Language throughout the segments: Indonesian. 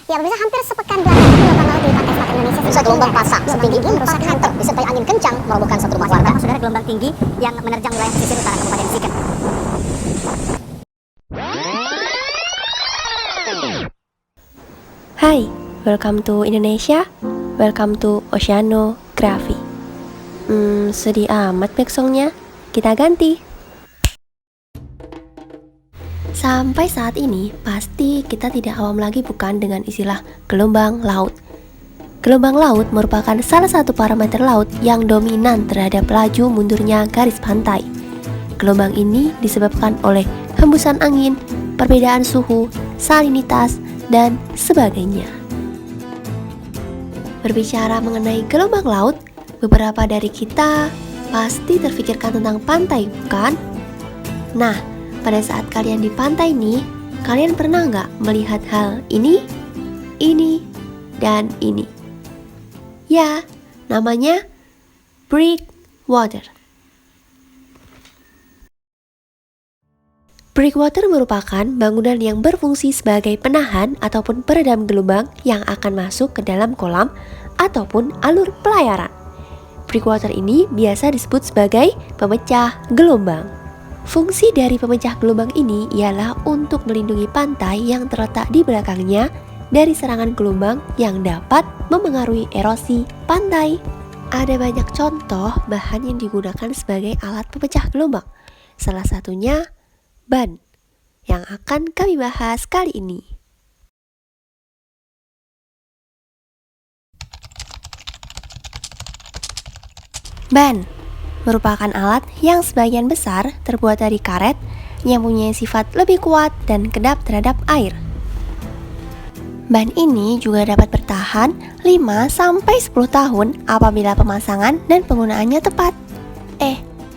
Ya pemirsa, hampir sepekan belakangan gelombang laut di pantai selatan Indonesia Bisa gelombang pasang setinggi merusak 4 meter disertai angin kencang merobohkan satu rumah warga. Saudara, gelombang tinggi yang menerjang wilayah pesisir utara Kabupaten Sikat. Hai, welcome to Indonesia, welcome to Oceanography. Sedih amat backsongnya, kita ganti. Sampai saat ini, pasti kita tidak awam lagi bukan dengan istilah gelombang laut. Gelombang laut merupakan salah satu parameter laut yang dominan terhadap laju mundurnya garis pantai. Gelombang ini disebabkan oleh hembusan angin, perbedaan suhu, salinitas, dan sebagainya. Berbicara mengenai gelombang laut, beberapa dari kita pasti terfikirkan tentang pantai, bukan? Nah, pada saat kalian di pantai nih, kalian pernah nggak melihat hal ini, dan ini? Ya, namanya breakwater. Breakwater merupakan bangunan yang berfungsi sebagai penahan ataupun peredam gelombang yang akan masuk ke dalam kolam ataupun alur pelayaran. Breakwater ini biasa disebut sebagai pemecah gelombang. Fungsi dari pemecah gelombang ini ialah untuk melindungi pantai yang terletak di belakangnya dari serangan gelombang yang dapat memengaruhi erosi pantai. Ada banyak contoh bahan yang digunakan sebagai alat pemecah gelombang. Salah satunya ban, yang akan kami bahas kali ini. Ban merupakan alat yang sebagian besar terbuat dari karet yang punya sifat lebih kuat dan kedap terhadap air. Ban ini juga dapat bertahan 5-10 tahun apabila pemasangan dan penggunaannya tepat.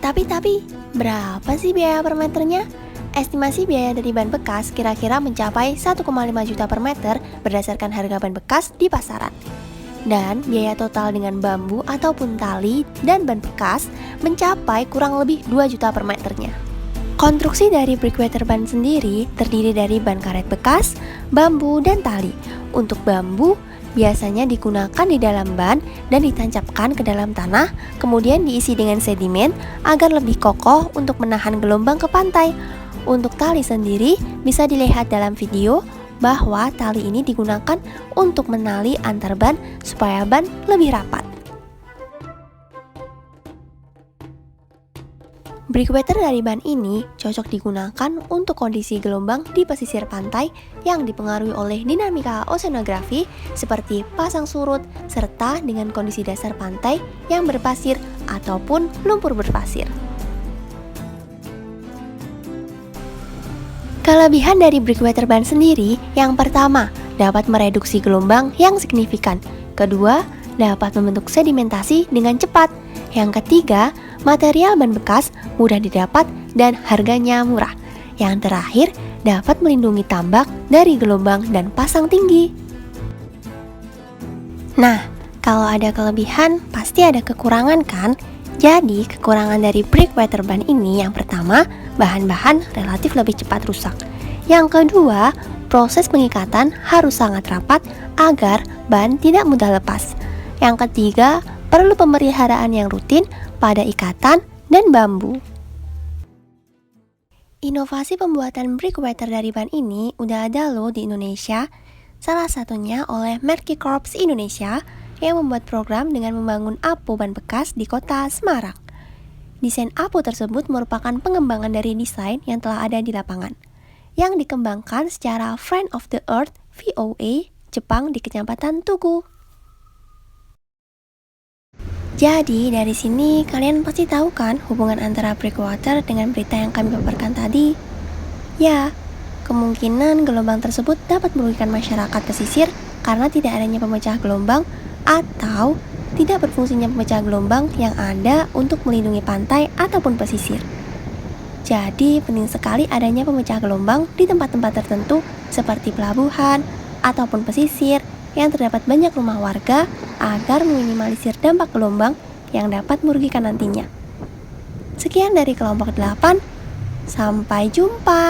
Tapi berapa sih biaya per meternya? Estimasi biaya dari ban bekas kira-kira mencapai 1,5 juta per meter berdasarkan harga ban bekas di pasaran. Dan biaya total dengan bambu ataupun tali dan ban bekas mencapai kurang lebih 2 juta per meternya. Konstruksi dari breakwater ban sendiri terdiri dari ban karet bekas, bambu, dan tali. Untuk bambu biasanya digunakan di dalam ban dan ditancapkan ke dalam tanah, kemudian diisi dengan sedimen agar lebih kokoh untuk menahan gelombang ke pantai. Untuk tali sendiri bisa dilihat dalam video bahwa tali ini digunakan untuk menali antar ban supaya ban lebih rapat. Breakwater dari ban ini cocok digunakan untuk kondisi gelombang di pesisir pantai yang dipengaruhi oleh dinamika oceanografi seperti pasang surut serta dengan kondisi dasar pantai yang berpasir ataupun lumpur berpasir. Kelebihan dari breakwater ban sendiri, yang pertama, dapat mereduksi gelombang yang signifikan. Kedua, dapat membentuk sedimentasi dengan cepat. Yang ketiga, material ban bekas mudah didapat dan harganya murah. Yang terakhir, dapat melindungi tambak dari gelombang dan pasang tinggi. Nah, kalau ada kelebihan, pasti ada kekurangan kan? Jadi, kekurangan dari breakwater ban ini yang pertama, bahan-bahan relatif lebih cepat rusak. Yang kedua, proses pengikatan harus sangat rapat agar ban tidak mudah lepas. Yang ketiga, perlu pemeliharaan yang rutin pada ikatan dan bambu. Inovasi pembuatan breakwater dari ban ini udah ada loh di Indonesia, salah satunya oleh Merky Corps Indonesia yang membuat program dengan membangun apo ban bekas di kota Semarang. Desain apo tersebut merupakan pengembangan dari desain yang telah ada di lapangan, yang dikembangkan secara Friend of the Earth VOA Jepang di Kecamatan Tugu. Jadi dari sini kalian pasti tahu kan hubungan antara breakwater dengan berita yang kami paparkan tadi? Ya, kemungkinan gelombang tersebut dapat merugikan masyarakat pesisir karena tidak adanya pemecah gelombang atau tidak berfungsinya pemecah gelombang yang ada untuk melindungi pantai ataupun pesisir. Jadi penting sekali adanya pemecah gelombang di tempat-tempat tertentu seperti pelabuhan ataupun pesisir yang terdapat banyak rumah warga agar meminimalisir dampak gelombang yang dapat merugikan nantinya. Sekian dari kelompok 8, sampai jumpa.